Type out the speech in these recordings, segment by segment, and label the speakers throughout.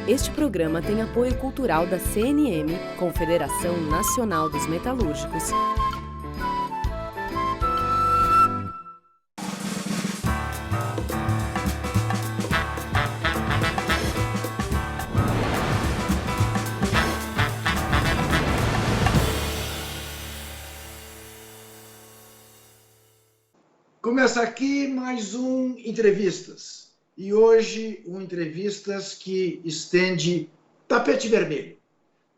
Speaker 1: Este programa tem apoio cultural da CNM, Confederação Nacional dos Metalúrgicos.
Speaker 2: Começa aqui mais um Entrevistas. E hoje, um Entrevistas que estende tapete vermelho.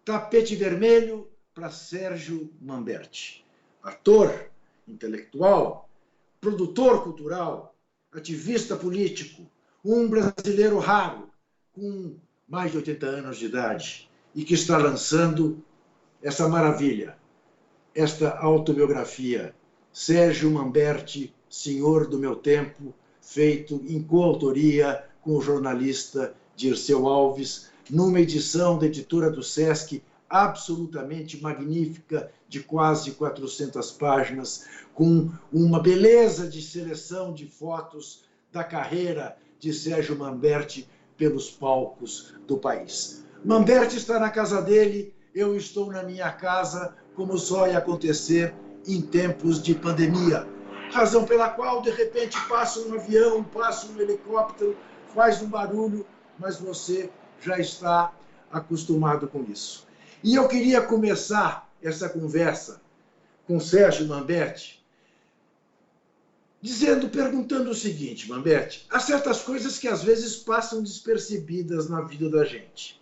Speaker 2: Tapete vermelho para Sérgio Manberti. Ator, intelectual, produtor cultural, ativista político, um brasileiro raro, com mais de 80 anos de idade, e que está lançando essa maravilha, esta autobiografia, Sérgio Manberti, Senhor do Meu Tempo, feito em coautoria com o jornalista Dirceu Alves, numa edição da editora do Sesc, absolutamente magnífica, de quase 400 páginas, com uma beleza de seleção de fotos da carreira de Sérgio Manberti pelos palcos do país. Manberti está na casa dele, eu estou na minha casa, como só ia acontecer em tempos de pandemia. Razão pela qual, de repente, passa um avião, passa um helicóptero, faz um barulho, mas você já está acostumado com isso. E eu queria começar essa conversa com Sérgio Manberti perguntando o seguinte, Manberti, há certas coisas que às vezes passam despercebidas na vida da gente.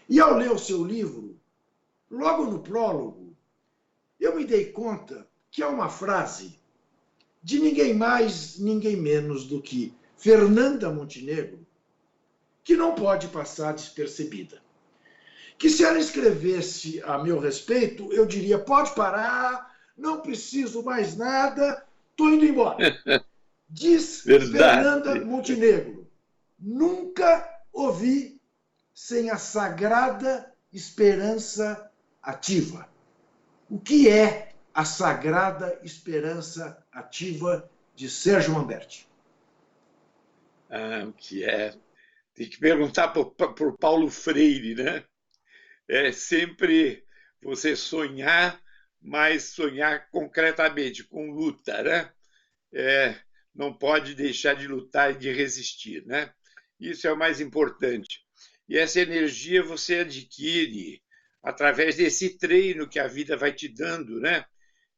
Speaker 2: E ao ler o seu livro, logo no prólogo, eu me dei conta que é uma frase de ninguém mais, ninguém menos do que Fernanda Montenegro, que não pode passar despercebida. Que se ela escrevesse a meu respeito, eu diria, pode parar, não preciso mais nada, estou indo embora. Diz Fernanda Montenegro, nunca ouvi sem a sagrada esperança ativa. O que é a sagrada esperança ativa de Sérgio Manberti?
Speaker 3: O que é? Tem que perguntar para o Paulo Freire, né? É sempre você sonhar, mas sonhar concretamente, com luta, né? Não pode deixar de lutar e de resistir, né? Isso é o mais importante. E essa energia você adquire através desse treino que a vida vai te dando, né?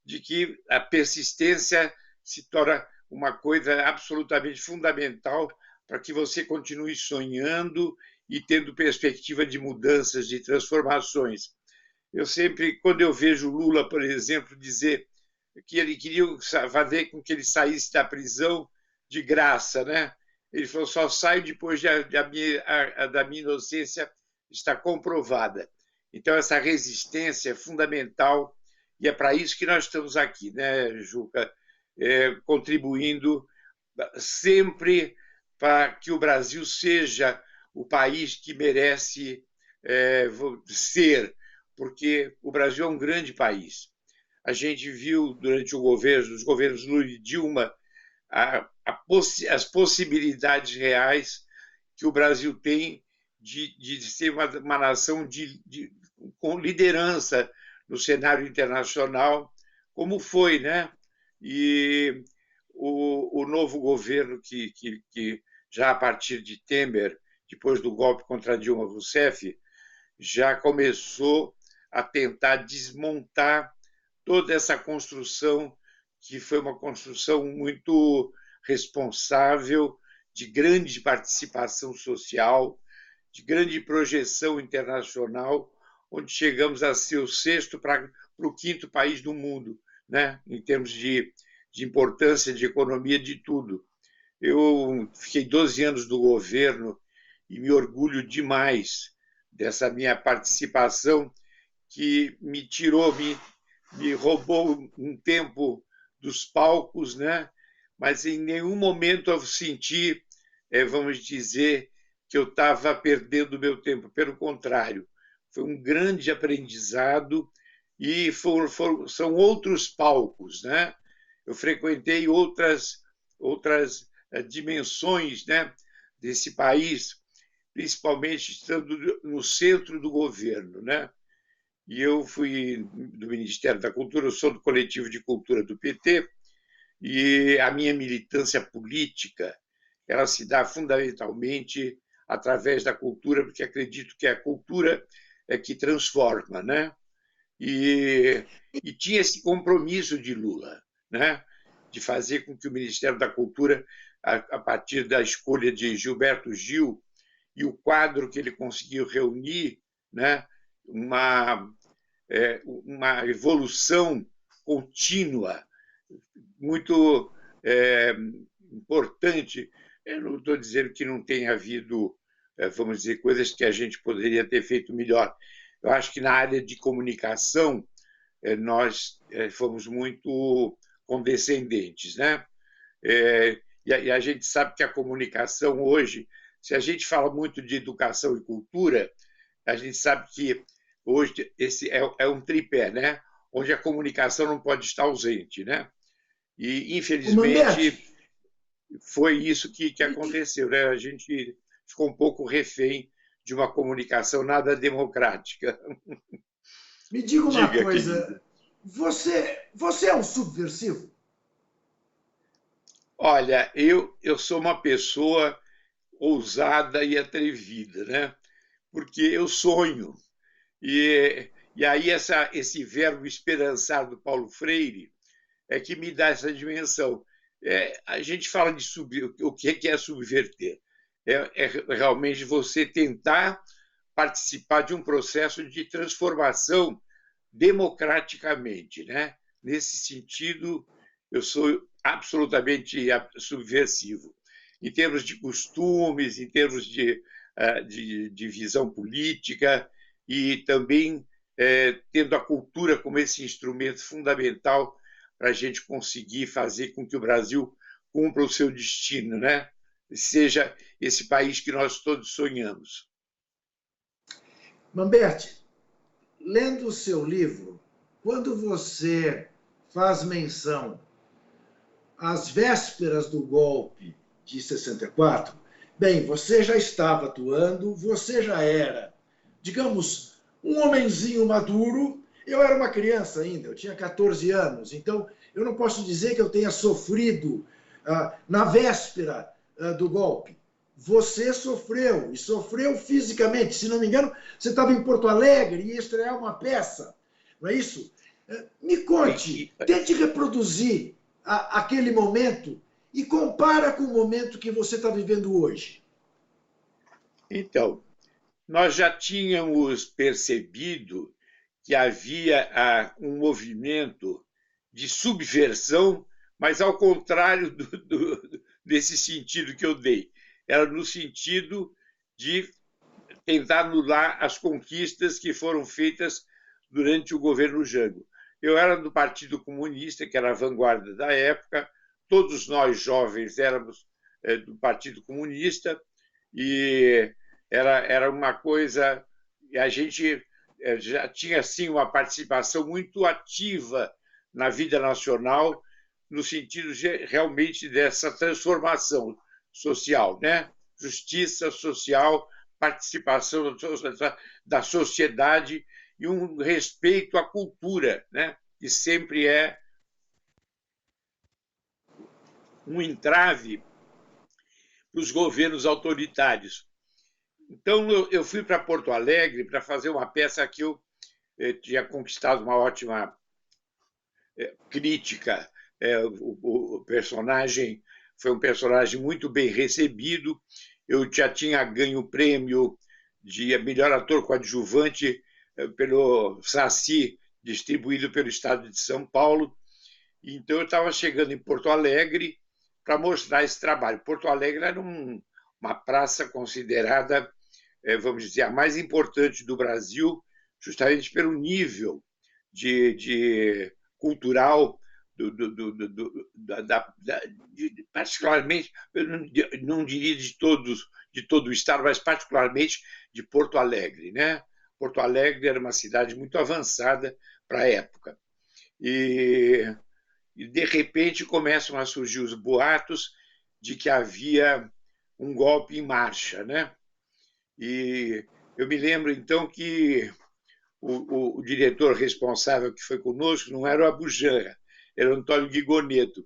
Speaker 3: De que a persistência se torna uma coisa absolutamente fundamental para que você continue sonhando e tendo perspectiva de mudanças, de transformações. Eu sempre, quando eu vejo Lula, por exemplo, dizer que ele queria fazer com que ele saísse da prisão de graça, né? Ele falou, só saio depois da minha inocência estar comprovada. Então, essa resistência é fundamental e é para isso que nós estamos aqui, né, Juca? Contribuindo sempre para que o Brasil seja o país que merece ser, porque o Brasil é um grande país. A gente viu durante os governos Lula e Dilma as possibilidades reais que o Brasil tem de ser uma nação com liderança no cenário internacional, como foi, né? E o novo governo que já a partir de Temer, depois do golpe contra Dilma Rousseff, já começou a tentar desmontar toda essa construção, que foi uma construção muito responsável, de grande participação social, de grande projeção internacional, onde chegamos a ser o sexto para o quinto país do mundo, né? Em termos de importância, de economia, de tudo. Eu fiquei 12 anos do governo e me orgulho demais dessa minha participação, que me tirou, me roubou um tempo dos palcos, né? Mas em nenhum momento eu senti, vamos dizer, que eu estava perdendo o meu tempo. Pelo contrário, foi um grande aprendizado e são outros palcos, né? Eu frequentei outras dimensões, né, desse país. principalmente estando no centro do governo, né? E eu fui do Ministério da Cultura, eu sou do coletivo de cultura do PT, e a minha militância política ela se dá fundamentalmente através da cultura, porque acredito que a cultura é que transforma, né? E tinha esse compromisso de Lula, né? De fazer com que o Ministério da Cultura, a partir da escolha de Gilberto Gil e o quadro que ele conseguiu reunir, né? Uma evolução contínua, muito importante. Eu não estou dizendo que não tenha havido, vamos dizer, coisas que a gente poderia ter feito melhor. Eu acho que na área de comunicação nós fomos muito condescendentes, né? E a gente sabe que a comunicação hoje, se a gente fala muito de educação e cultura, a gente sabe que hoje esse é um tripé, né? Onde a comunicação não pode estar ausente, né? E infelizmente foi isso que aconteceu, né? A gente ficou um pouco refém de uma comunicação nada democrática.
Speaker 2: Me diga uma coisa, você é um subversivo?
Speaker 3: Olha, eu sou uma pessoa ousada e atrevida, né? Porque eu sonho. E aí esse verbo esperançar do Paulo Freire é que me dá essa dimensão. A gente fala de o que é subverter. É realmente você tentar participar de um processo de transformação democraticamente, né? Nesse sentido, eu sou absolutamente subversivo. Em termos de costumes, em termos de visão política e também tendo a cultura como esse instrumento fundamental para a gente conseguir fazer com que o Brasil cumpra o seu destino, né? Seja esse país que nós todos sonhamos.
Speaker 2: Mamberti, lendo o seu livro, quando você faz menção às vésperas do golpe de 64, bem, você já estava atuando, você já era, digamos, um homenzinho maduro. Eu era uma criança ainda, eu tinha 14 anos, então eu não posso dizer que eu tenha sofrido na véspera do golpe. Você sofreu, e sofreu fisicamente. Se não me engano, você estava em Porto Alegre e ia estrear uma peça, não é isso? Me conte, tente reproduzir aquele momento e compara com o momento que você está vivendo hoje.
Speaker 3: Então, nós já tínhamos percebido que havia um movimento de subversão, mas ao contrário desse sentido que eu dei. Era no sentido de tentar anular as conquistas que foram feitas durante o governo Jango. Eu era do Partido Comunista, que era a vanguarda da época, todos nós jovens éramos do Partido Comunista, e era uma coisa... A gente já tinha, assim, uma participação muito ativa na vida nacional, no sentido realmente dessa transformação social, né? Justiça social, participação da sociedade e um respeito à cultura, né? Que sempre é um entrave para os governos autoritários. Então, eu fui para Porto Alegre para fazer uma peça que eu tinha conquistado uma ótima crítica. O personagem foi um personagem muito bem recebido. Eu já tinha ganho o prêmio de melhor ator coadjuvante pelo Saci, distribuído pelo Estado de São Paulo. Então, eu estava chegando em Porto Alegre para mostrar esse trabalho. Porto Alegre era uma praça considerada, vamos dizer, a mais importante do Brasil, justamente pelo nível de cultural, particularmente, eu não diria de todo o estado, mas particularmente de Porto Alegre, né? Porto Alegre era uma cidade muito avançada para a época. E de repente começam a surgir os boatos de que havia um golpe em marcha, né? E eu me lembro, então, que o diretor responsável que foi conosco não era o Abujamra, era o Antônio Guigoneto.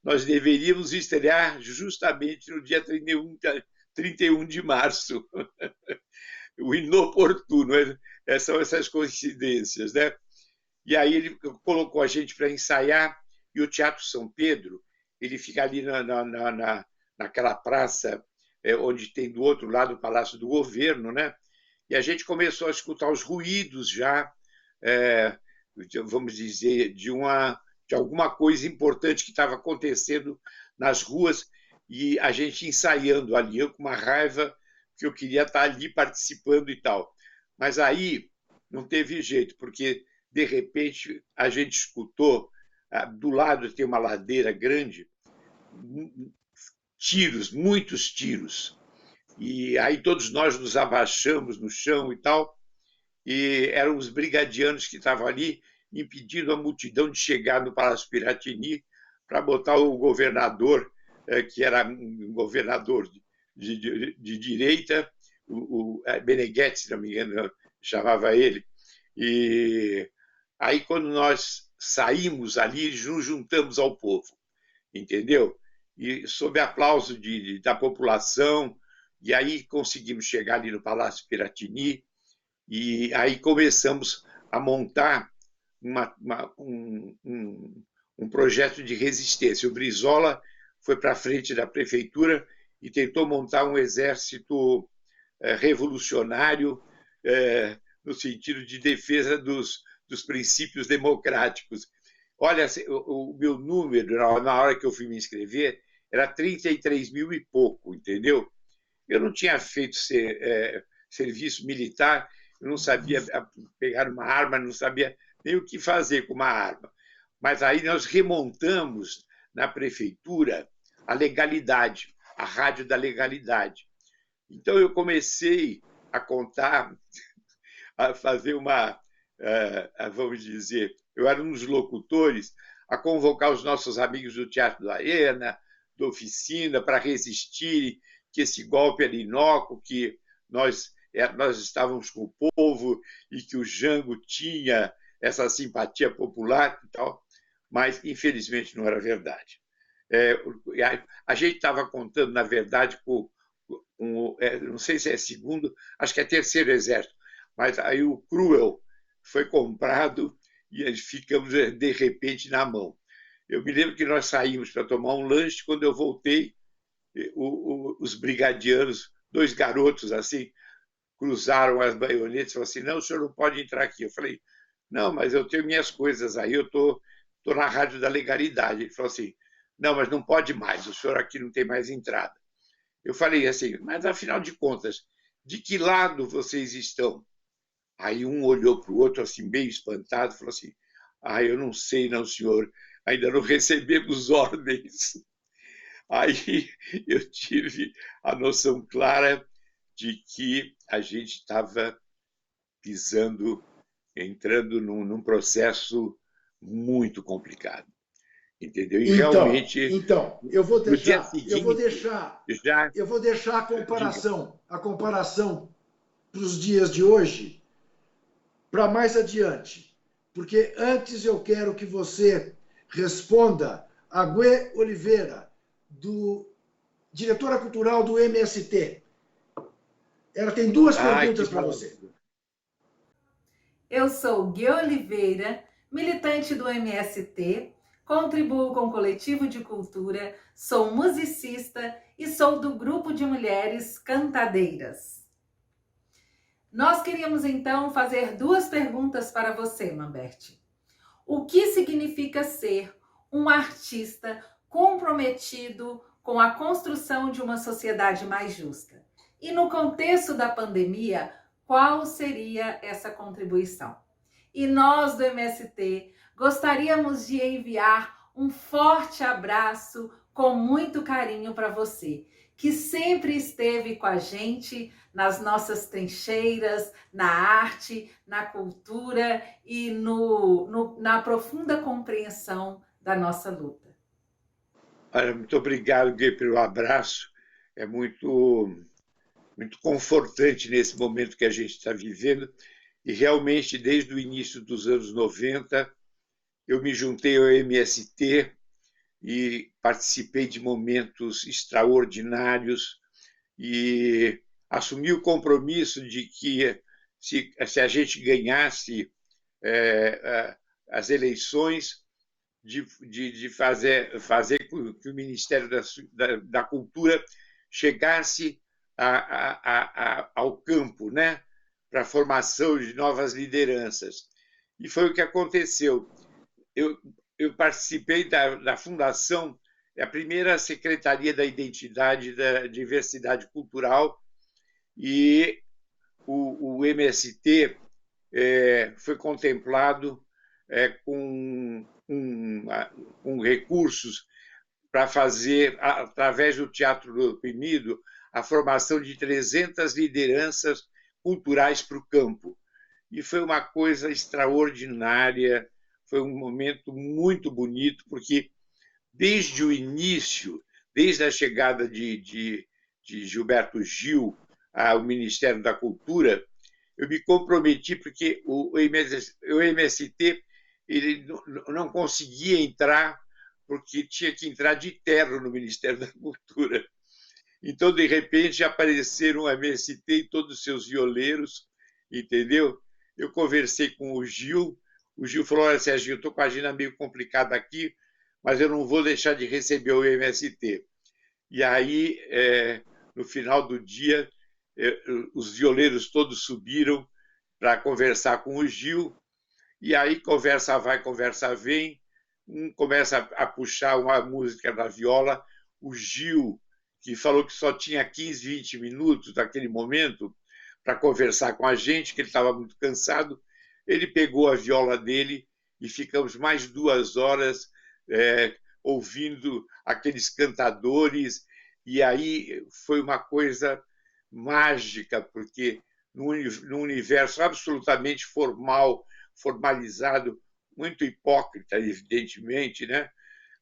Speaker 3: Nós deveríamos estrear justamente no dia 31 de março. O inoportuno, são essas coincidências, né? E aí ele colocou a gente para ensaiar, e o Teatro São Pedro, ele fica ali naquela praça onde tem do outro lado o Palácio do Governo, né? E a gente começou a escutar os ruídos já, vamos dizer, de alguma coisa importante que estava acontecendo nas ruas, e a gente ensaiando ali, eu com uma raiva que eu queria estar ali participando e tal. Mas aí não teve jeito, porque, de repente, a gente escutou, do lado tem uma ladeira grande, tiros, muitos tiros. E aí todos nós nos abaixamos no chão e tal, e eram os brigadianos que estavam ali impedindo a multidão de chegar no Palácio Piratini para botar o governador, que era um governador de direita, o Meneghetti, se não me engano, chamava ele. E aí, quando nós saímos ali, nos juntamos ao povo, entendeu? E sob aplauso da população, e aí conseguimos chegar ali no Palácio Piratini, e aí começamos a montar um projeto de resistência. O Brizola foi para a frente da prefeitura e tentou montar um exército revolucionário no sentido de defesa dos princípios democráticos. Olha, o meu número, na hora que eu fui me inscrever, era 33 mil e pouco, entendeu? Eu não tinha feito serviço militar, eu não sabia pegar uma arma, não sabia nem o que fazer com uma arma. Mas aí nós remontamos na prefeitura a legalidade, a rádio da legalidade. Então eu comecei a contar, a fazer vamos dizer, eu era um dos locutores, a convocar os nossos amigos do Teatro da Arena, da Oficina, para resistirem, que esse golpe era inócuo, que nós estávamos com o povo e que o Jango tinha essa simpatia popular e tal, mas infelizmente não era verdade. A gente estava contando, na verdade, não sei se é segundo, acho que é terceiro exército, mas aí o Cruel foi comprado e ficamos, de repente, na mão. Eu me lembro que nós saímos para tomar um lanche, quando eu voltei, os brigadianos, dois garotos assim, cruzaram as baionetas e falaram assim, não, o senhor não pode entrar aqui. Eu falei, não, mas eu tenho minhas coisas aí, eu estou na rádio da legalidade. Ele falou assim, não, mas não pode mais, o senhor aqui não tem mais entrada. Eu falei assim, mas afinal de contas, de que lado vocês estão? Aí um olhou para o outro assim, meio espantado, falou assim, eu não sei não, senhor, ainda não recebemos ordens. Aí eu tive a noção clara de que a gente estava entrando num processo muito complicado, entendeu? E
Speaker 2: então,
Speaker 3: realmente,
Speaker 2: eu vou deixar a comparação para os dias de hoje para mais adiante, porque antes eu quero que você responda a Gue Oliveira, diretora cultural do MST. Ela tem duas perguntas para você.
Speaker 4: Eu sou Gue Oliveira, militante do MST, contribuo com o Coletivo de Cultura, sou musicista e sou do grupo de mulheres cantadeiras. Nós queríamos então fazer duas perguntas para você, Mamberti. O que significa ser um artista comprometido com a construção de uma sociedade mais justa? E no contexto da pandemia, qual seria essa contribuição? E nós do MST gostaríamos de enviar um forte abraço com muito carinho para você, que sempre esteve com a gente nas nossas trincheiras, na arte, na cultura e na profunda compreensão da nossa luta.
Speaker 3: Olha, muito obrigado, Gui, pelo abraço. É muito muito confortante nesse momento que a gente está vivendo. E realmente, desde o início dos anos 90, eu me juntei ao MST e participei de momentos extraordinários e assumi o compromisso de que, se a gente ganhasse as eleições, de fazer com que o Ministério da Cultura chegasse ao campo, né, para a formação de novas lideranças. E foi o que aconteceu. Eu participei da fundação, a primeira Secretaria da Identidade e da Diversidade Cultural, e o MST foi contemplado com recursos para fazer, através do Teatro do Oprimido, a formação de 300 lideranças culturais para o campo. E foi uma coisa extraordinária, foi um momento muito bonito, porque desde o início, desde a chegada de Gilberto Gil ao Ministério da Cultura, eu me comprometi, porque o MST ele não conseguia entrar, porque tinha que entrar de terno no Ministério da Cultura. Então, de repente, apareceram o MST e todos os seus violeiros, entendeu? Eu conversei com o Gil falou: olha, Sérgio, eu estou com a agenda meio complicada aqui, mas eu não vou deixar de receber o MST. E aí, no final do dia, os violeiros todos subiram para conversar com o Gil, e aí conversa vai, conversa vem, um começa a puxar uma música da viola, o Gil, que falou que só tinha 15, 20 minutos naquele momento para conversar com a gente, que ele estava muito cansado, ele pegou a viola dele e ficamos mais 2 horas ouvindo aqueles cantadores, e aí foi uma coisa mágica, porque num universo absolutamente formalizado, muito hipócrita, evidentemente, né?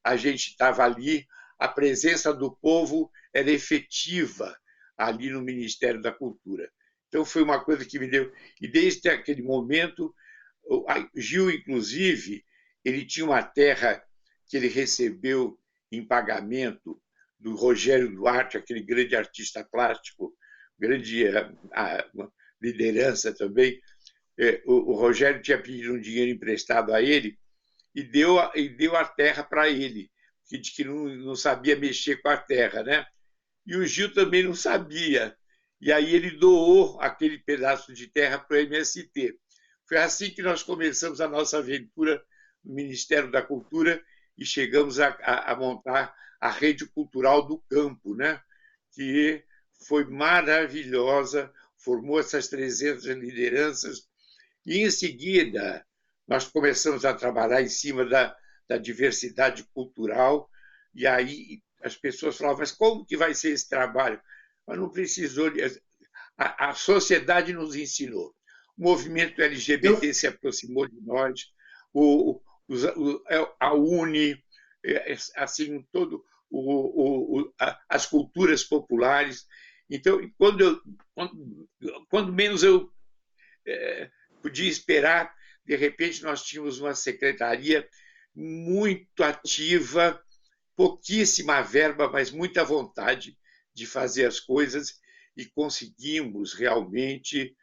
Speaker 3: A gente estava ali, a presença do povo era efetiva ali no Ministério da Cultura. Então, foi uma coisa que me deu... E desde aquele momento, o Gil, inclusive, ele tinha uma terra que ele recebeu em pagamento do Rogério Duarte, aquele grande artista plástico, grande liderança também. O Rogério tinha pedido um dinheiro emprestado a ele e deu a terra para ele, que disse que não sabia mexer com a terra, né? E o Gil também não sabia. E aí ele doou aquele pedaço de terra para o MST. Foi assim que nós começamos a nossa aventura no Ministério da Cultura e chegamos a montar a Rede Cultural do Campo, né? Que foi maravilhosa, formou essas 300 lideranças, e em seguida nós começamos a trabalhar em cima da diversidade cultural, e aí as pessoas falavam: mas como que vai ser esse trabalho? Mas não precisou, a sociedade nos ensinou. O movimento LGBT se aproximou de nós, a UNE, assim, as culturas populares. Então, quando menos eu podia esperar, de repente nós tínhamos uma secretaria muito ativa, pouquíssima verba, mas muita vontade de fazer as coisas, e conseguimos realmente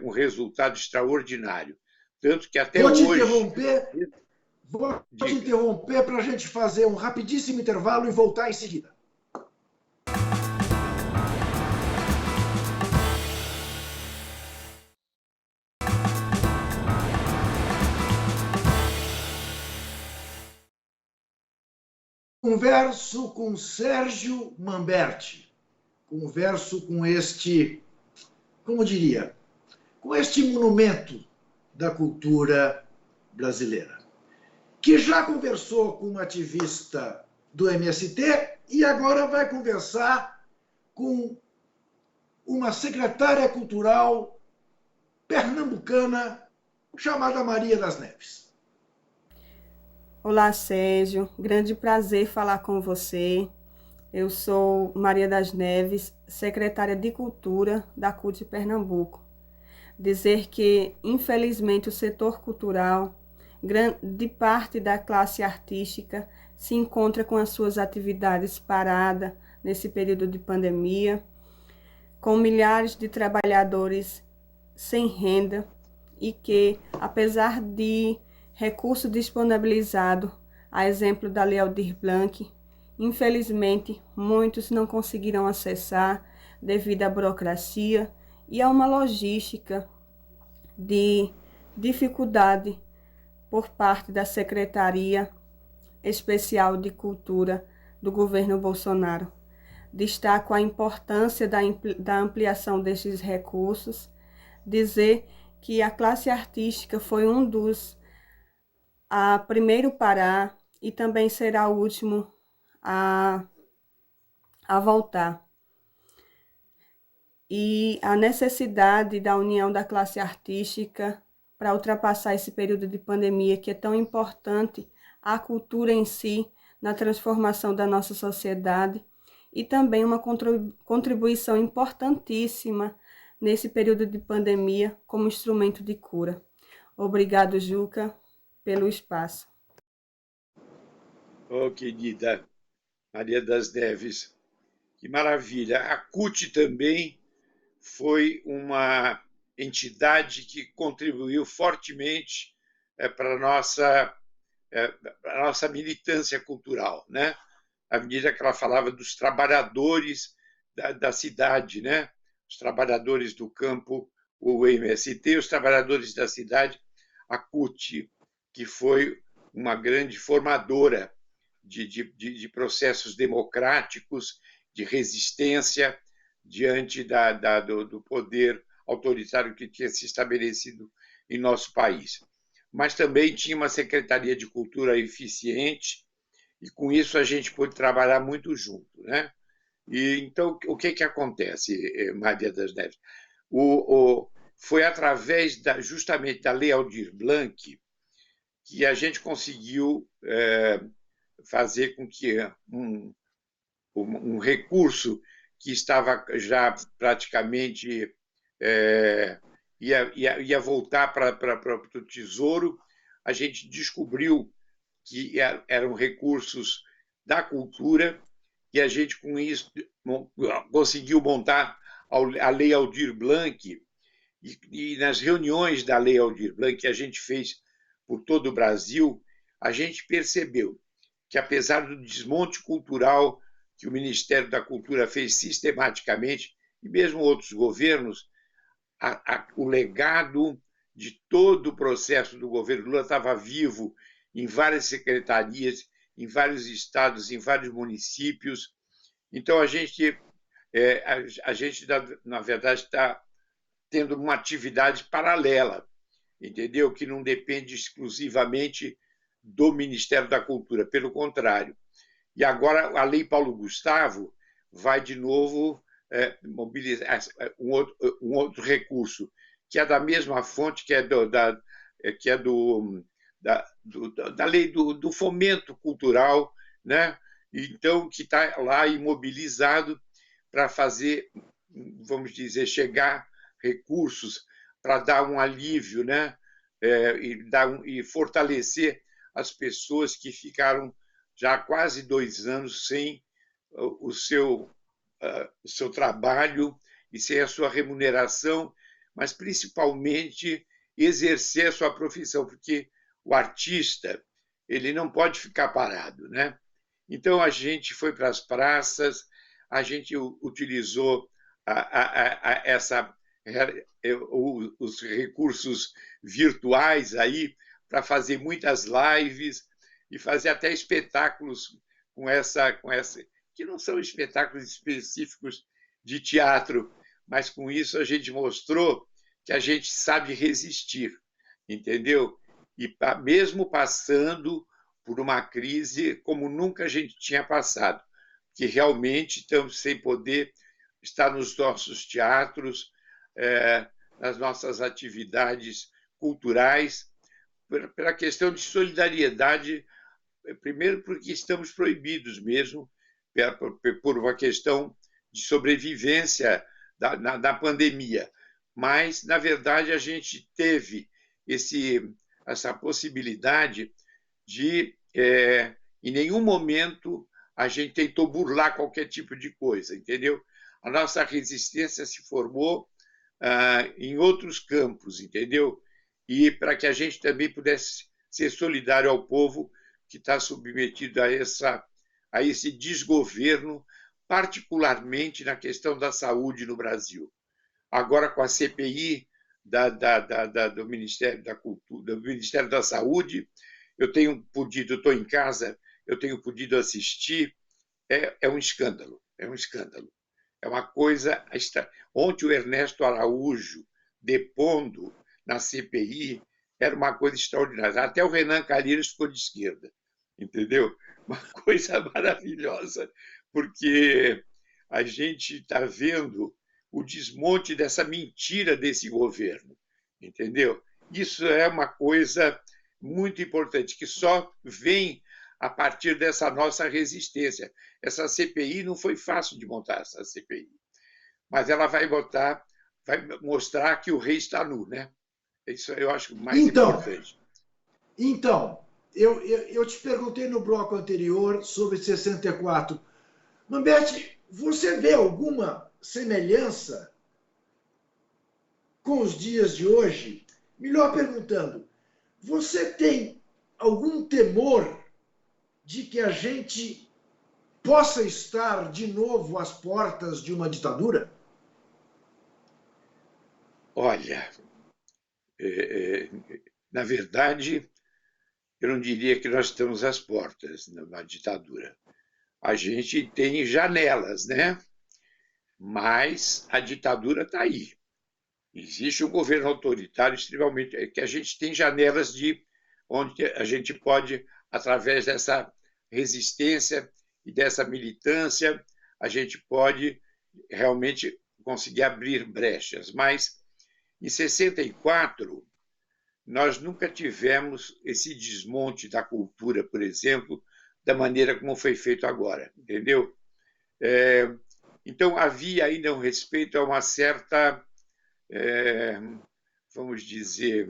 Speaker 3: um resultado extraordinário. Tanto que até hoje...
Speaker 2: Vou te interromper para a gente fazer um rapidíssimo intervalo e voltar em seguida. Converso com Sérgio Mamberti. Converso com este, como diria, com este monumento da cultura brasileira, que já conversou com um ativista do MST e agora vai conversar com uma secretária cultural pernambucana chamada Maria das Neves.
Speaker 5: Olá, Sérgio. Grande prazer falar com você. Eu sou Maria das Neves, secretária de Cultura da CUT Pernambuco. Dizer que, infelizmente, o setor cultural, grande parte da classe artística, se encontra com as suas atividades paradas nesse período de pandemia, com milhares de trabalhadores sem renda e que, apesar de recurso disponibilizado, a exemplo da Lei Aldir Blanc, infelizmente, muitos não conseguiram acessar devido à burocracia e a uma logística de dificuldade por parte da Secretaria Especial de Cultura do governo Bolsonaro. Destaco a importância da ampliação destes recursos, dizer que a classe artística foi um dos a primeiro parar e também será o último a voltar. E a necessidade da união da classe artística para ultrapassar esse período de pandemia que é tão importante à cultura em si, na transformação da nossa sociedade, e também uma contribuição importantíssima nesse período de pandemia como instrumento de cura. Obrigado, Juca, pelo espaço.
Speaker 3: Oh, querida Maria das Neves, que maravilha. A CUT também foi uma entidade que contribuiu fortemente para a nossa militância cultural, né? À medida que ela falava dos trabalhadores da cidade, né? Os trabalhadores do campo, o MST, os trabalhadores da cidade, a CUT, que foi uma grande formadora de processos democráticos, de resistência diante do poder autoritário que tinha se estabelecido em nosso país. Mas também tinha uma Secretaria de Cultura eficiente, e com isso a gente pôde trabalhar muito junto, né? E então, o que acontece, Maria das Neves? Foi através justamente da Lei Aldir Blanc que a gente conseguiu fazer com que um recurso que estava já praticamente ia voltar para o Tesouro, a gente descobriu que eram recursos da cultura, e a gente, com isso, conseguiu montar a Lei Aldir Blanc, e nas reuniões da Lei Aldir Blanc que a gente fez por todo o Brasil, a gente percebeu que, apesar do desmonte cultural que o Ministério da Cultura fez sistematicamente, e mesmo outros governos, o legado de todo o processo do governo Lula estava vivo em várias secretarias, em vários estados, em vários municípios. Então, a gente, na verdade, está tendo uma atividade paralela, entendeu? Que não depende exclusivamente do Ministério da Cultura, pelo contrário. E agora a Lei Paulo Gustavo vai de novo mobilizar um outro recurso, que é da mesma fonte, que é da lei do fomento cultural, né? Então, que está lá imobilizado para fazer, vamos dizer, chegar recursos para dar um alívio, né? E fortalecer as pessoas que ficaram já há quase 2 anos sem o seu trabalho e sem a sua remuneração, mas principalmente exercer a sua profissão, porque o artista ele não pode ficar parado, né? Então a gente foi para as praças, a gente utilizou os recursos virtuais aí para fazer muitas lives e fazer até espetáculos com essa que não são espetáculos específicos de teatro, mas com isso a gente mostrou que a gente sabe resistir, entendeu? E mesmo passando por uma crise como nunca a gente tinha passado, que realmente estamos sem poder estar nos nossos teatros, nas nossas atividades culturais, pela questão de solidariedade, primeiro porque estamos proibidos mesmo por uma questão de sobrevivência da pandemia. Mas, na verdade, a gente teve essa possibilidade de, em nenhum momento, a gente tentou burlar qualquer tipo de coisa, entendeu? A nossa resistência se formou em outros campos, entendeu? E para que a gente também pudesse ser solidário ao povo que está submetido a esse desgoverno, particularmente na questão da saúde no Brasil. Agora, com a CPI do Ministério da Cultura, do Ministério da Saúde, estou em casa, eu tenho podido assistir, é um escândalo, é um escândalo. É uma coisa... Ontem o Ernesto Araújo, depondo na CPI, era uma coisa extraordinária. Até o Renan Calheiros ficou de esquerda, entendeu? Uma coisa maravilhosa, porque a gente está vendo o desmonte dessa mentira desse governo, entendeu? Isso é uma coisa muito importante, que só vem a partir dessa nossa resistência. Essa CPI não foi fácil de montar, essa CPI, mas ela vai mostrar que o rei está nu, né? Isso eu acho mais importante.
Speaker 2: Então, eu te perguntei no bloco anterior sobre 64. Mambete, você vê alguma semelhança com os dias de hoje? Melhor perguntando, você tem algum temor de que a gente possa estar de novo às portas de uma ditadura?
Speaker 3: Olha, na verdade, eu não diria que nós estamos às portas de uma ditadura. A gente tem janelas, né? Mas a ditadura está aí. Existe um governo autoritário extremamente... que a gente tem janelas onde a gente pode, através dessa resistência e dessa militância, a gente pode realmente conseguir abrir brechas. Mas, em 64, nós nunca tivemos esse desmonte da cultura, por exemplo, da maneira como foi feito agora, entendeu? Então, havia ainda um respeito a uma certa, vamos dizer,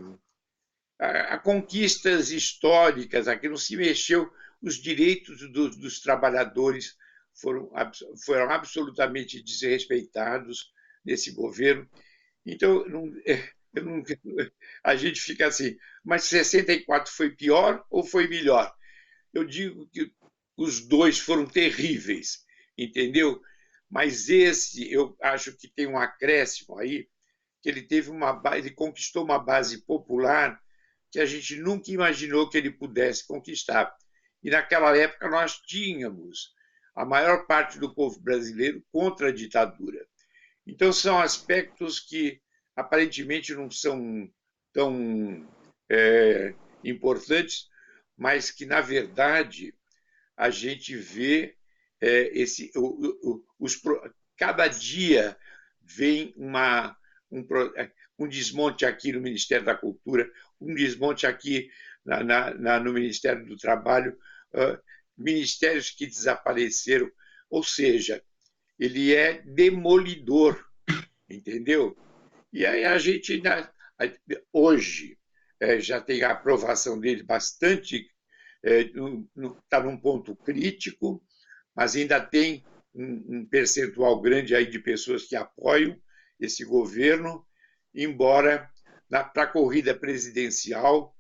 Speaker 3: a conquistas históricas. Aqui não se mexeu, os direitos dos trabalhadores foram absolutamente desrespeitados nesse governo. Então, a gente fica assim, mas 64 foi pior ou foi melhor? Eu digo que os dois foram terríveis, entendeu? Mas esse, eu acho que tem um acréscimo aí, que ele conquistou uma base popular que a gente nunca imaginou que ele pudesse conquistar. E naquela época nós tínhamos a maior parte do povo brasileiro contra a ditadura. Então são aspectos que aparentemente não são tão importantes, mas que, na verdade, a gente vê cada dia vem um desmonte aqui no Ministério da Cultura, um desmonte aqui no Ministério do Trabalho, ministérios que desapareceram, ou seja, ele é demolidor, entendeu? E aí a gente, hoje, já tem a aprovação dele bastante, está num ponto crítico, mas ainda tem um percentual grande aí de pessoas que apoiam esse governo, embora para a corrida presidencial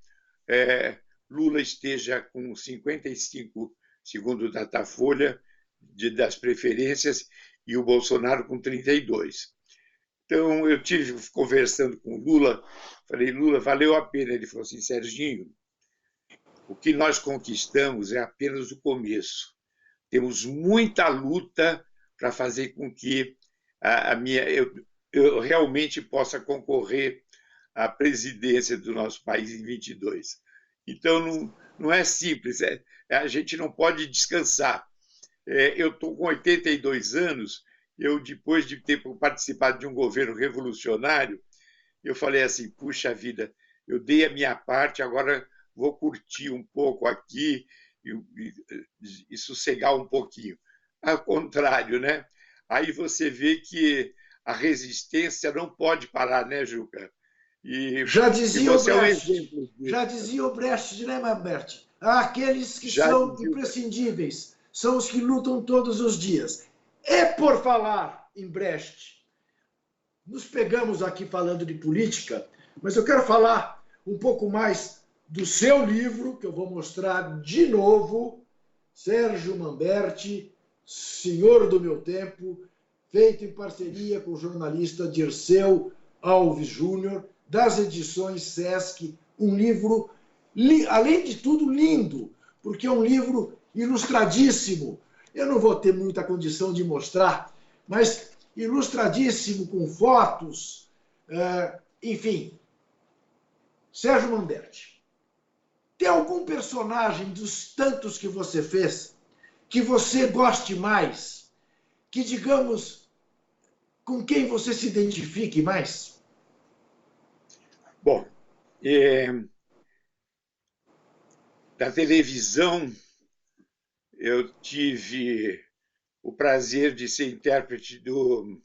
Speaker 3: Lula esteja com 55, segundo o Datafolha, das preferências, e o Bolsonaro com 32. Então, eu tive conversando com o Lula, falei, Lula, valeu a pena. Ele falou assim, Serginho, o que nós conquistamos é apenas o começo. Temos muita luta para fazer com que eu realmente possa concorrer à presidência do nosso país em 22. Então, não é simples, a gente não pode descansar. Eu estou com 82 anos, depois de ter participado de um governo revolucionário, eu falei assim, puxa vida, eu dei a minha parte, agora vou curtir um pouco aqui e sossegar um pouquinho. ao contrário, né? Aí você vê que a resistência não pode parar, né, Juca?
Speaker 2: Já
Speaker 3: E
Speaker 2: dizia o
Speaker 3: você é um
Speaker 2: Brecht,
Speaker 3: exemplo disso.
Speaker 2: já dizia o Brecht, né, Lambert? Aqueles que
Speaker 3: Já
Speaker 2: são
Speaker 3: dizia.
Speaker 2: imprescindíveis são os que lutam todos os dias. E por falar em Brecht, nos pegamos aqui falando de política, mas eu quero falar um pouco mais do seu livro, que eu vou mostrar de novo, Sérgio Manberti, Senhor do Meu Tempo, feito em parceria com o jornalista Dirceu Alves Júnior, das edições Sesc, um livro, além de tudo, lindo, porque é um livro ilustradíssimo. Eu não vou ter muita condição de mostrar, mas ilustradíssimo, com fotos, enfim. Sérgio Manberti, tem algum personagem dos tantos que você fez que você goste mais, que, digamos, com quem você se identifique mais?
Speaker 3: Bom, da televisão, eu tive o prazer de ser intérprete do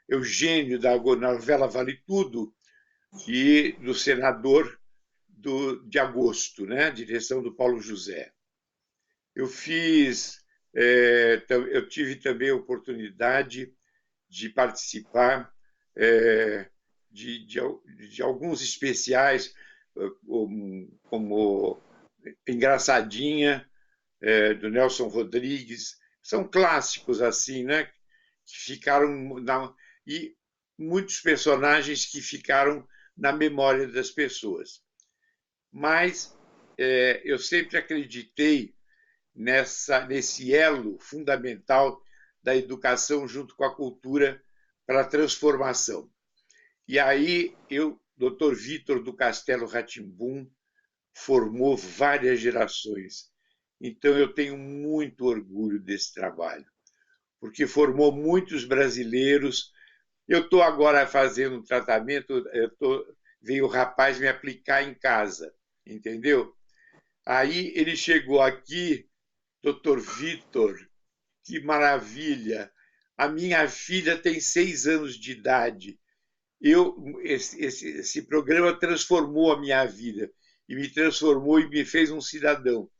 Speaker 3: Eugênio, da novela Vale Tudo, e do Senador de Agosto, né? Direção do Paulo José. Eu tive também a oportunidade de participar de alguns especiais, como Engraçadinha, do Nelson Rodrigues. São clássicos assim, né? Que ficaram e muitos personagens que ficaram na memória das pessoas. Mas eu sempre acreditei nesse elo fundamental da educação junto com a cultura para a transformação. E aí, Dr. Vítor do Castelo Rá-Tim-Bum, formou várias gerações. Então, eu tenho muito orgulho desse trabalho, porque formou muitos brasileiros. Eu estou agora fazendo um tratamento, veio o rapaz me aplicar em casa, entendeu? Aí ele chegou aqui, Dr. Vítor, que maravilha! A minha filha tem 6 anos de idade. Esse programa transformou a minha vida, e me transformou e me fez um cidadão.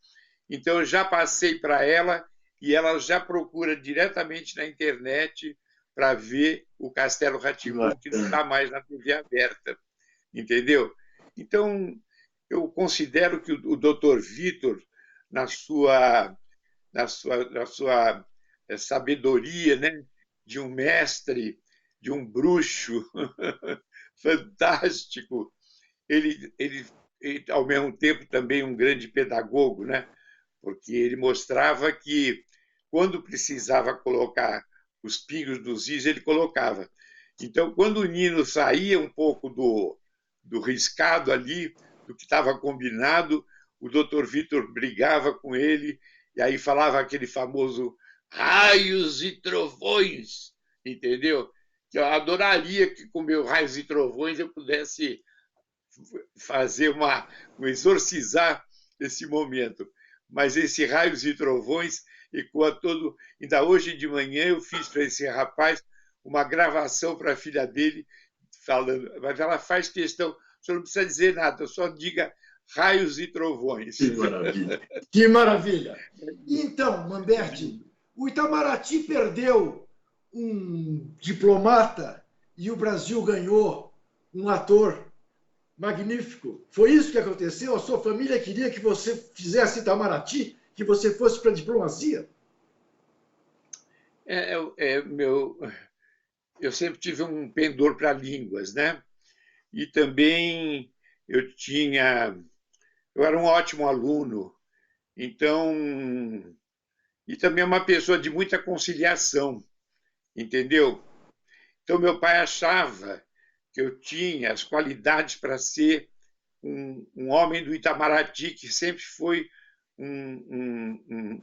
Speaker 3: Então, eu já passei para ela, e ela já procura diretamente na internet para ver o Castelo Rá-Tim-Bum, que não está mais na TV aberta, entendeu? Então, eu considero que o Dr. Vítor, na sua sabedoria, né, de um mestre, de um bruxo fantástico, ele, ao mesmo tempo, também um grande pedagogo, né? Porque ele mostrava que, quando precisava colocar os pingos dos is, ele colocava. Então, quando o Nino saía um pouco do riscado ali, do que estava combinado, o Dr. Vítor brigava com ele, e aí falava aquele famoso raios e trovões, entendeu? Que eu adoraria que, com meus raios e trovões, eu pudesse fazer exorcizar esse momento. Mas esse raios e trovões ecoa todo. Ainda hoje de manhã eu fiz para esse rapaz uma gravação para a filha dele, falando, mas ela faz questão, o senhor não precisa dizer nada, só diga raios e trovões.
Speaker 2: Que maravilha! Que maravilha! Então, Manberti, o Itamaraty perdeu um diplomata e o Brasil ganhou um ator magnífico. Foi isso que aconteceu? A sua família queria que você fizesse Itamaraty, que você fosse para a diplomacia?
Speaker 3: Eu sempre tive um pendor para línguas, né? E também eu era um ótimo aluno, então, e também uma pessoa de muita conciliação, entendeu? Então, meu pai achava que eu tinha as qualidades para ser um homem do Itamaraty, que sempre foi um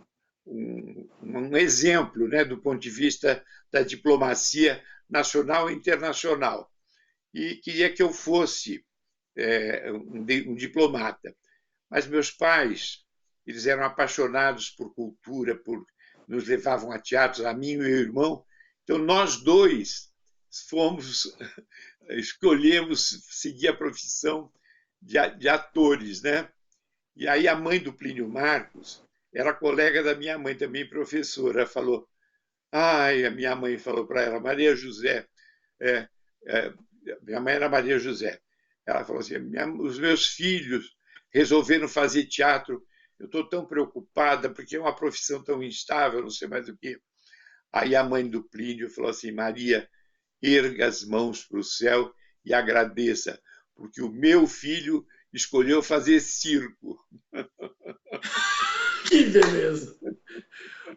Speaker 3: exemplo, né, do ponto de vista da diplomacia nacional e internacional. E queria que eu fosse um diplomata. Mas meus pais, eles eram apaixonados por cultura, por nos levavam a teatros, a mim e meu irmão. Então, nós dois escolhemos seguir a profissão de atores, né? E aí a mãe do Plínio Marcos era colega da minha mãe, também professora, falou, a minha mãe falou para ela, Maria José, minha mãe era Maria José, ela falou assim, os meus filhos resolveram fazer teatro, eu estou tão preocupada, porque é uma profissão tão instável, não sei mais o quê. Aí a mãe do Plínio falou assim, Maria, erga as mãos para o céu e agradeça, porque o meu filho escolheu fazer circo.
Speaker 2: Que beleza!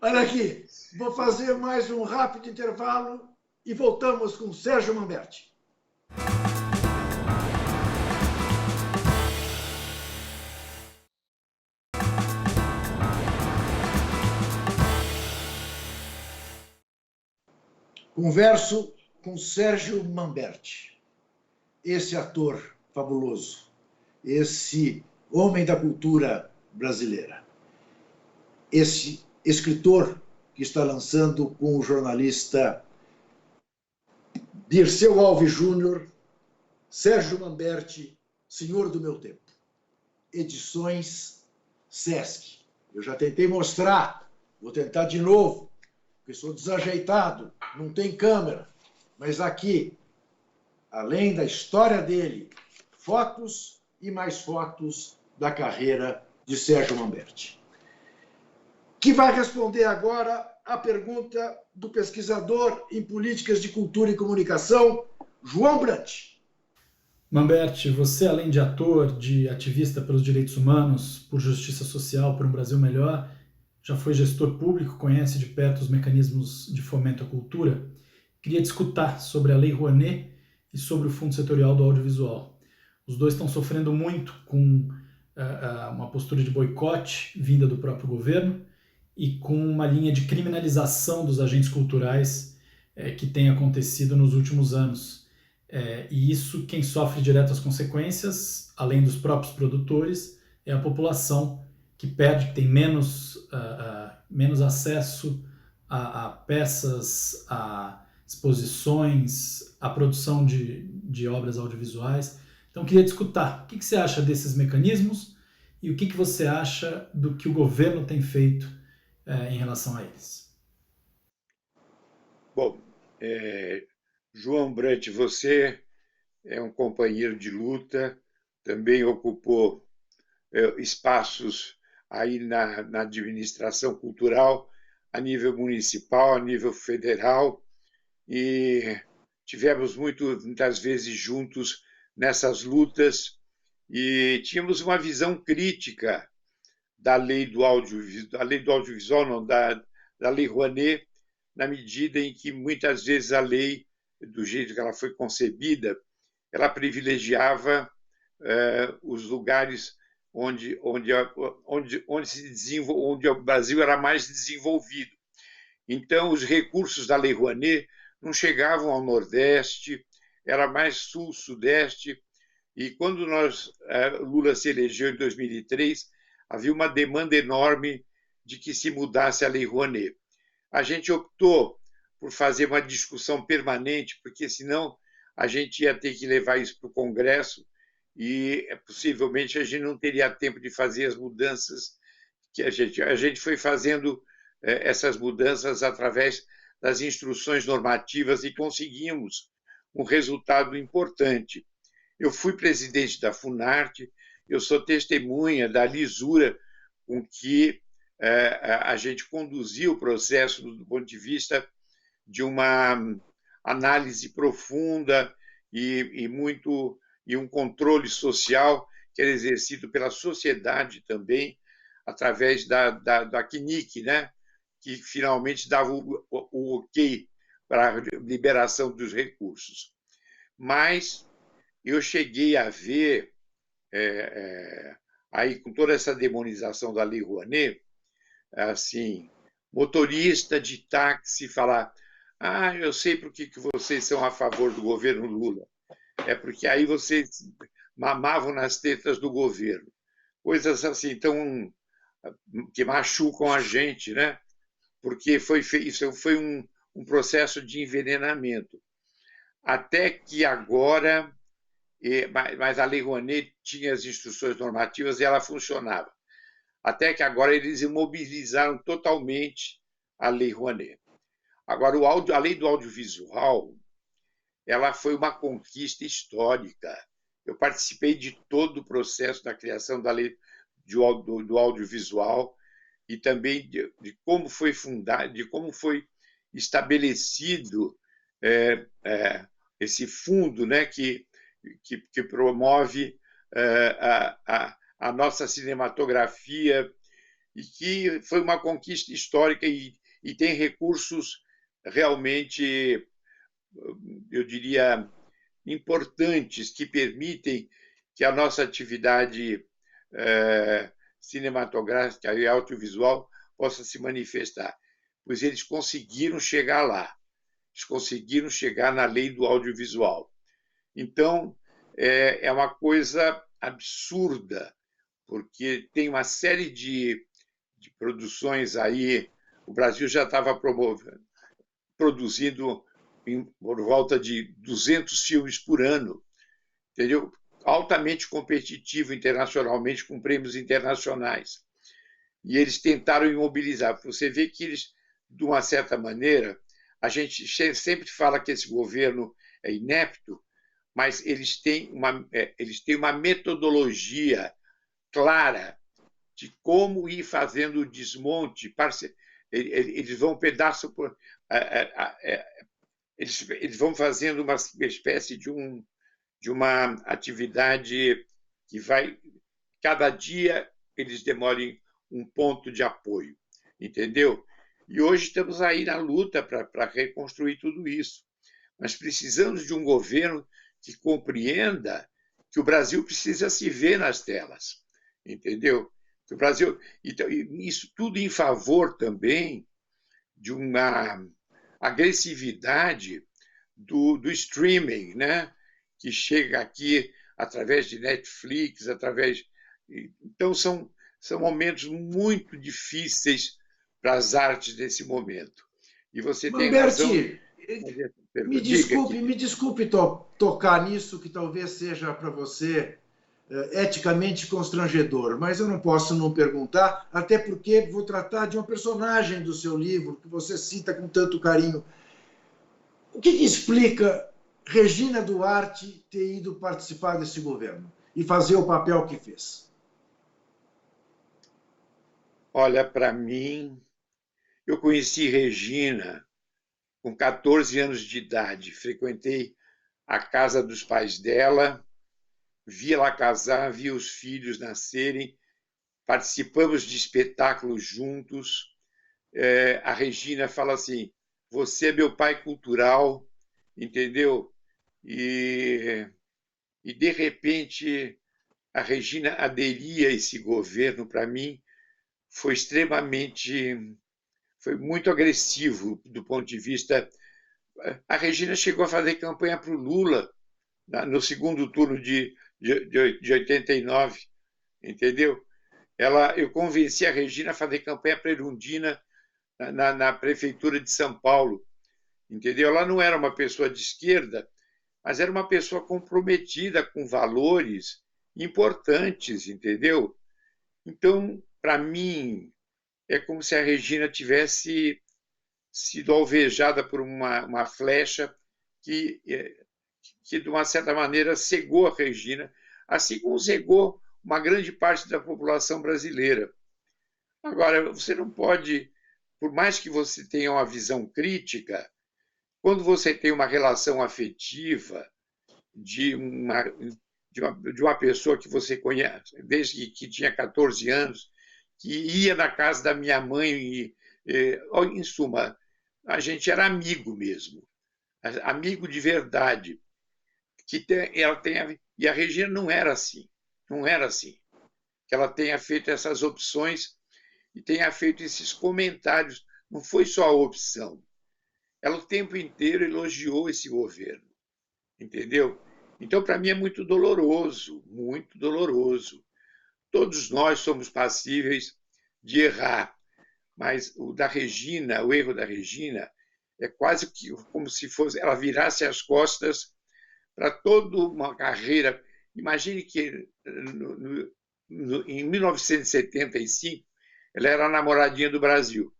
Speaker 2: Olha aqui, vou fazer mais um rápido intervalo e voltamos com Sérgio Manberti. Converso com Sérgio Manberti, esse ator fabuloso, esse homem da cultura brasileira, esse escritor que está lançando com o jornalista Dirceu Alves Júnior, Sérgio Manberti, Senhor do Meu Tempo. Edições Sesc. Eu já tentei mostrar, vou tentar de novo, porque sou desajeitado, não tem câmera, mas aqui, além da história dele, fotos e mais fotos da carreira de Sérgio Manberti. Que vai responder agora a pergunta do pesquisador em políticas de cultura e comunicação, João Brant.
Speaker 6: Manberti, você, além de ator, de ativista pelos direitos humanos, por justiça social, por um Brasil melhor, já foi gestor público, conhece de perto os mecanismos de fomento à cultura. Queria te escutar sobre a Lei Rouanet e sobre o Fundo Setorial do Audiovisual. Os dois estão sofrendo muito com uma postura de boicote vinda do próprio governo e com uma linha de criminalização dos agentes culturais que tem acontecido nos últimos anos. E isso, quem sofre direto as consequências, além dos próprios produtores, é a população que perde, que tem menos acesso a peças, a exposições, a produção de obras audiovisuais. Então, queria te escutar. O que você acha desses mecanismos e o que você acha do que o governo tem feito em relação a eles?
Speaker 3: Bom, João Brant, você é um companheiro de luta, também ocupou espaços aí na administração cultural, a nível municipal, a nível federal, e tivemos muitas vezes juntos nessas lutas e tínhamos uma visão crítica da lei do audiovisual, não, da Lei Rouanet, na medida em que muitas vezes a lei, do jeito que ela foi concebida, ela privilegiava os lugares onde o Brasil era mais desenvolvido. Então, os recursos da Lei Rouanet não chegavam ao Nordeste, era mais Sul, Sudeste. E quando Lula se elegeu em 2003, havia uma demanda enorme de que se mudasse a Lei Rouanet. A gente optou por fazer uma discussão permanente, porque senão a gente ia ter que levar isso para o Congresso e possivelmente a gente não teria tempo de fazer as mudanças que a gente foi fazendo essas mudanças através das instruções normativas e conseguimos um resultado importante. Eu fui presidente da Funarte, eu sou testemunha da lisura com que a gente conduziu o processo do ponto de vista de uma análise profunda e um controle social que era exercido pela sociedade também, através da CNIC, né? Que finalmente dava o ok para a liberação dos recursos. Mas eu cheguei a ver, aí com toda essa demonização da Lei Rouanet, assim, motorista de táxi falar: eu sei por que vocês são a favor do governo Lula. É porque aí vocês mamavam nas tetas do governo. Coisas assim, que machucam a gente, né? porque isso foi um processo de envenenamento. Até que agora, mas a Lei Rouanet tinha as instruções normativas e ela funcionava. Até que agora eles imobilizaram totalmente a Lei Rouanet. Agora, a lei do audiovisual, ela foi uma conquista histórica. Eu participei de todo o processo da criação da lei do audiovisual e também de como foi fundado, de como foi estabelecido esse fundo, né, que promove a nossa cinematografia e que foi uma conquista histórica e tem recursos realmente, eu diria, importantes que permitem que a nossa atividade cinematográfica e audiovisual possa se manifestar, pois eles conseguiram chegar lá, eles conseguiram chegar na lei do audiovisual. Então, é uma coisa absurda, porque tem uma série de produções aí, o Brasil já estava produzindo por volta de 200 filmes por ano, entendeu? Altamente competitivo internacionalmente, com prêmios internacionais. E eles tentaram imobilizar. Você vê que eles, de uma certa maneira, a gente sempre fala que esse governo é inepto, mas eles têm uma metodologia clara de como ir fazendo o desmonte. Eles vão pedaço por... Eles vão fazendo uma espécie de uma atividade que vai... Cada dia eles demorem um ponto de apoio, entendeu? E hoje estamos aí na luta para reconstruir tudo isso. Mas precisamos de um governo que compreenda que o Brasil precisa se ver nas telas, entendeu? Que o Brasil, então, isso tudo em favor também de uma agressividade do streaming, né? Que chega aqui através de Netflix, então são momentos muito difíceis para as artes nesse momento. E você tem razão.
Speaker 2: Me desculpe tocar nisso, que talvez seja para você eticamente constrangedor, mas eu não posso não perguntar, até porque vou tratar de uma personagem do seu livro, que você cita com tanto carinho. O que explica Regina Duarte ter ido participar desse governo e fazer o papel que fez?
Speaker 3: Olha, para mim, eu conheci Regina com 14 anos de idade, frequentei a casa dos pais dela, vi ela casar, vi os filhos nascerem, participamos de espetáculos juntos. A Regina fala assim, você é meu pai cultural, entendeu? E de repente, a Regina aderir a esse governo, para mim, foi muito agressivo do ponto de vista... A Regina chegou a fazer campanha para o Lula no segundo turno de 89, entendeu? Eu convenci a Regina a fazer campanha para a Erundina na prefeitura de São Paulo, entendeu? Ela não era uma pessoa de esquerda, mas era uma pessoa comprometida com valores importantes, entendeu? Então, para mim, é como se a Regina tivesse sido alvejada por uma flecha que, de uma certa maneira, cegou a Regina, assim como cegou uma grande parte da população brasileira. Agora, você não pode, por mais que você tenha uma visão crítica, quando você tem uma relação afetiva de uma pessoa que você conhece desde que tinha 14 anos, que ia na casa da minha mãe, em suma, a gente era amigo mesmo, amigo de verdade. E a Regina não era assim, que ela tenha feito essas opções e tenha feito esses comentários. Não foi só a opção. Ela o tempo inteiro elogiou esse governo, entendeu? Então, para mim, é muito doloroso, muito doloroso. Todos nós somos passíveis de errar, mas o da Regina, o erro da Regina, é quase que como se fosse ela virasse as costas para toda uma carreira. Imagine que em 1975 ela era a namoradinha do Brasil.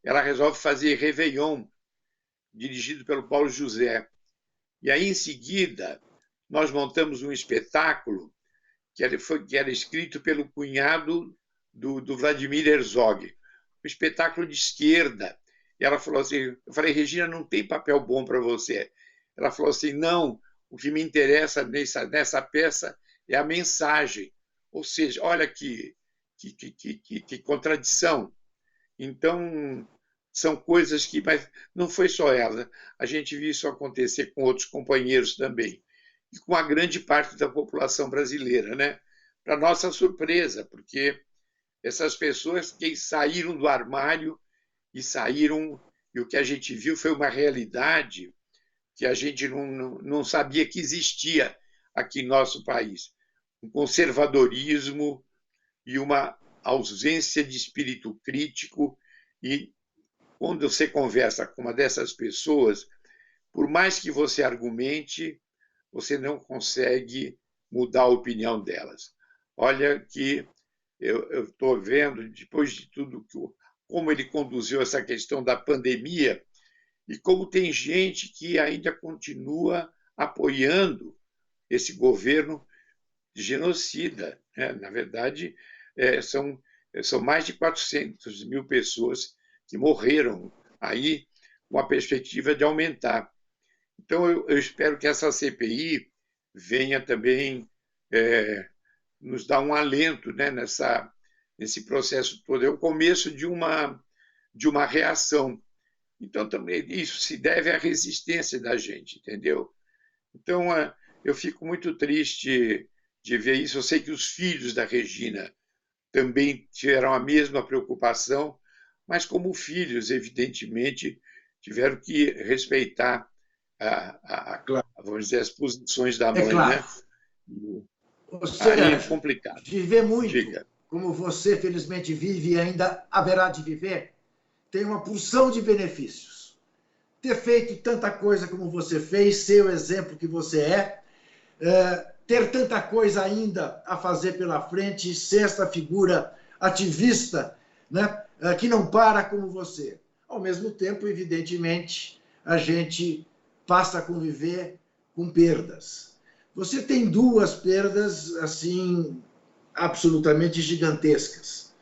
Speaker 3: Ela resolve fazer Réveillon, dirigido pelo Paulo José. E aí, em seguida, nós montamos um espetáculo que era escrito pelo cunhado do Vladimir Herzog, um espetáculo de esquerda. E ela falou assim, eu falei, Regina, não tem papel bom para você. Ela falou assim, não, o que me interessa nessa peça é a mensagem. Ou seja, olha que contradição. Então, são coisas que... Mas não foi só ela. A gente viu isso acontecer com outros companheiros também. E com a grande parte da população brasileira, né? Para nossa surpresa, porque essas pessoas que saíram do armário e saíram... E o que a gente viu foi uma realidade que a gente não sabia que existia aqui em nosso país. Um conservadorismo e uma ausência de espírito crítico. E quando você conversa com uma dessas pessoas, por mais que você argumente, você não consegue mudar a opinião delas. Olha que eu estou vendo, depois de tudo, como ele conduziu essa questão da pandemia e como tem gente que ainda continua apoiando esse governo genocida, né? Na verdade, são mais de 400 mil pessoas que morreram aí com a perspectiva de aumentar. Então, eu espero que essa CPI venha também nos dar um alento, né, nesse processo todo. É o começo de uma reação. Então, também isso se deve à resistência da gente, entendeu? Então, eu fico muito triste de ver isso. Eu sei que os filhos da Regina também tiveram a mesma preocupação, mas como filhos, evidentemente, tiveram que respeitar vamos dizer, as posições da mãe.
Speaker 2: Claro.
Speaker 3: Né?
Speaker 2: Você
Speaker 3: aí é complicado.
Speaker 2: Viver muito, como você felizmente vive e ainda haverá de viver, tem uma porção de benefícios. Ter feito tanta coisa como você fez, ser o exemplo que você ter tanta coisa ainda a fazer pela frente, ser esta figura ativista, né, que não para como você. Ao mesmo tempo, evidentemente, a gente passa a conviver com perdas. Você tem duas perdas, assim, absolutamente gigantescas.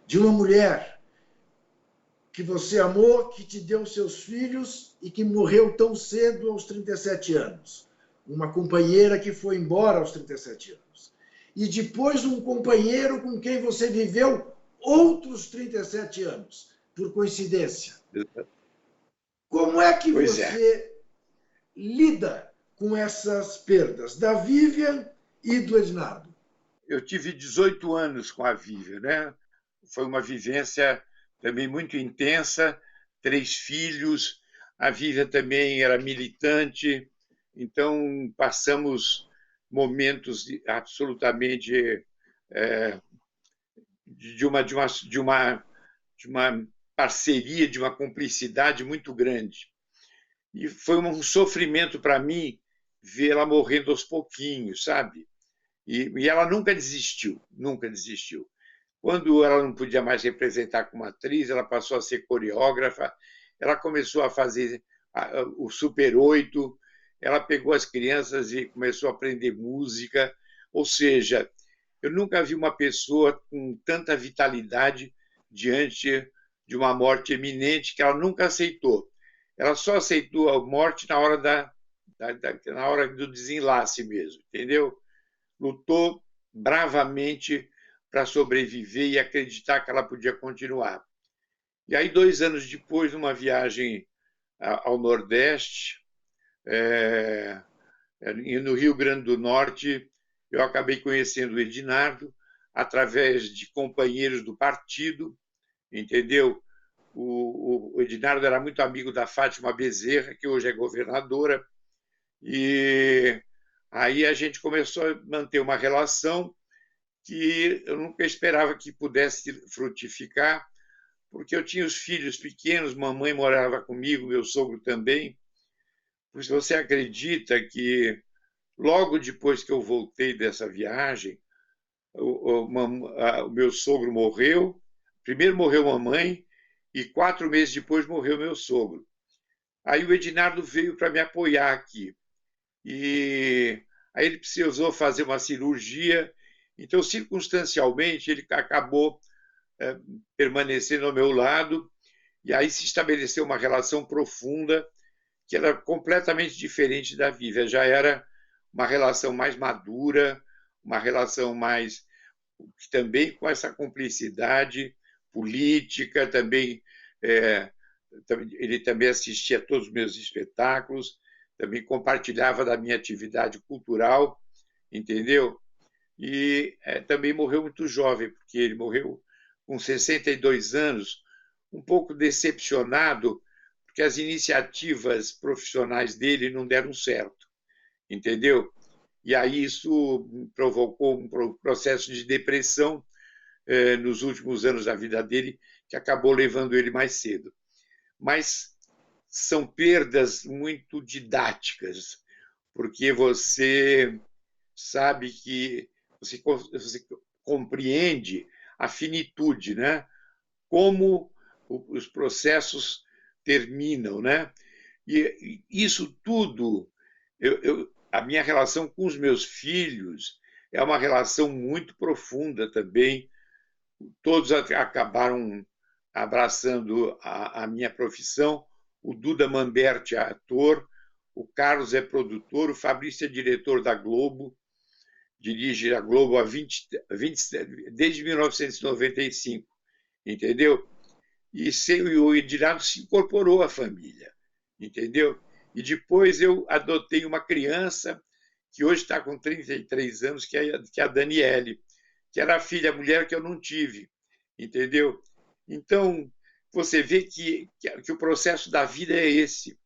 Speaker 2: De uma mulher que você amou, que te deu seus filhos e que morreu tão cedo, aos 37 anos. Uma companheira que foi embora aos 37 anos. E depois um companheiro com quem você viveu outros 37 anos, por coincidência. Como é que você lida com essas perdas da Vivian e do Ednardo?
Speaker 3: Eu tive 18 anos com a Vivian, né? Foi uma vivência também muito intensa, 3 filhos. A Vivian também era militante, então passamos momentos absolutamente de uma parceria, de uma cumplicidade muito grande. E foi um sofrimento para mim vê-la morrendo aos pouquinhos, sabe? E ela nunca desistiu, nunca desistiu. Quando ela não podia mais representar como atriz, ela passou a ser coreógrafa, ela começou a fazer o Super 8, ela pegou as crianças e começou a aprender música. Ou seja, eu nunca vi uma pessoa com tanta vitalidade diante de uma morte iminente que ela nunca aceitou. Ela só aceitou a morte na hora do desenlace mesmo, entendeu? Lutou bravamente para sobreviver e acreditar que ela podia continuar. E aí, 2 anos depois, numa viagem ao Nordeste, no Rio Grande do Norte, eu acabei conhecendo o Ednardo através de companheiros do partido, entendeu? O Ednardo era muito amigo da Fátima Bezerra, que hoje é governadora, e aí a gente começou a manter uma relação que eu nunca esperava que pudesse frutificar, porque eu tinha os filhos pequenos, mamãe morava comigo, meu sogro também. Pois você acredita que logo depois que eu voltei dessa viagem, o meu sogro morreu. Primeiro morreu mamãe e 4 meses depois morreu meu sogro. Aí o Ednardo veio para me apoiar aqui. E aí ele precisou fazer uma cirurgia. Então, circunstancialmente, ele acabou permanecendo ao meu lado. E aí se estabeleceu uma relação profunda que era completamente diferente da Vívia. Já era uma relação mais madura, uma relação mais também com essa cumplicidade política, também ele também assistia a todos os meus espetáculos, também compartilhava da minha atividade cultural, entendeu? E também morreu muito jovem, porque ele morreu com 62 anos, um pouco decepcionado, porque as iniciativas profissionais dele não deram certo, entendeu? E aí isso provocou um processo de depressão nos últimos anos da vida dele, que acabou levando ele mais cedo. Mas são perdas muito didáticas, porque você sabe que você compreende a finitude, né? Como os processos terminam, né? E isso tudo, a minha relação com os meus filhos é uma relação muito profunda também. Todos acabaram abraçando a minha profissão. O Duda Mamberti é ator, o Carlos é produtor, o Fabrício é diretor da Globo, dirige a Globo desde 1995, entendeu? E o Ednardo se incorporou à família, entendeu? E depois eu adotei uma criança que hoje está com 33 anos, que é a Daniele, que era a mulher que eu não tive, entendeu? Então, você vê que o processo da vida é esse,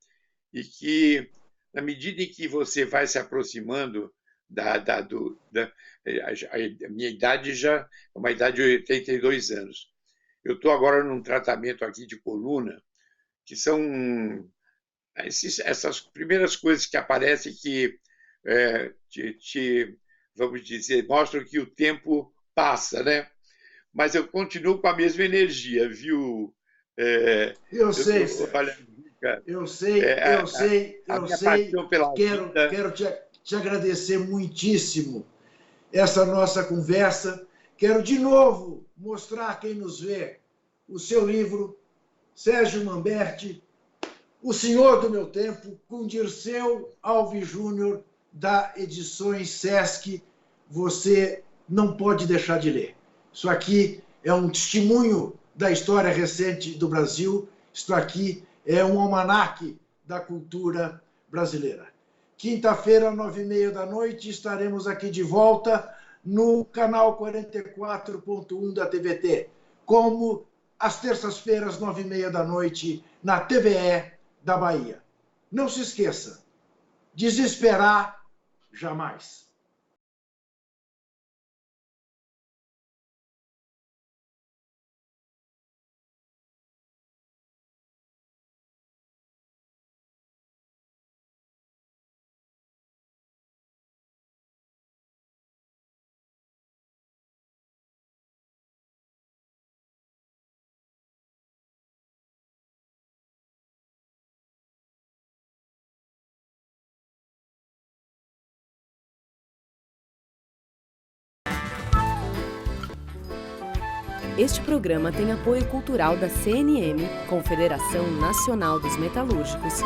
Speaker 3: e que, na medida em que você vai se aproximando a minha idade já é uma idade de 82 anos. Eu estou agora num tratamento aqui de coluna, que são essas primeiras coisas que aparecem que vamos dizer, mostram que o tempo passa, né? Mas eu continuo com a mesma energia, viu?
Speaker 2: Eu sei. Quero te agradecer muitíssimo essa nossa conversa. Quero de novo mostrar a quem nos vê o seu livro, Sérgio Mamberti, O Senhor do Meu Tempo, com Dirceu Alves Júnior, da Edições Sesc. Você não pode deixar de ler. Isso aqui é um testemunho da história recente do Brasil. Isto aqui é um almanaque da cultura brasileira. Quinta-feira, 9h30, estaremos aqui de volta no canal 44.1 da TVT, como às terças-feiras, 9h30, na TVE da Bahia. Não se esqueça, desesperar jamais.
Speaker 1: Este programa tem apoio cultural da CNM, Confederação Nacional dos Metalúrgicos,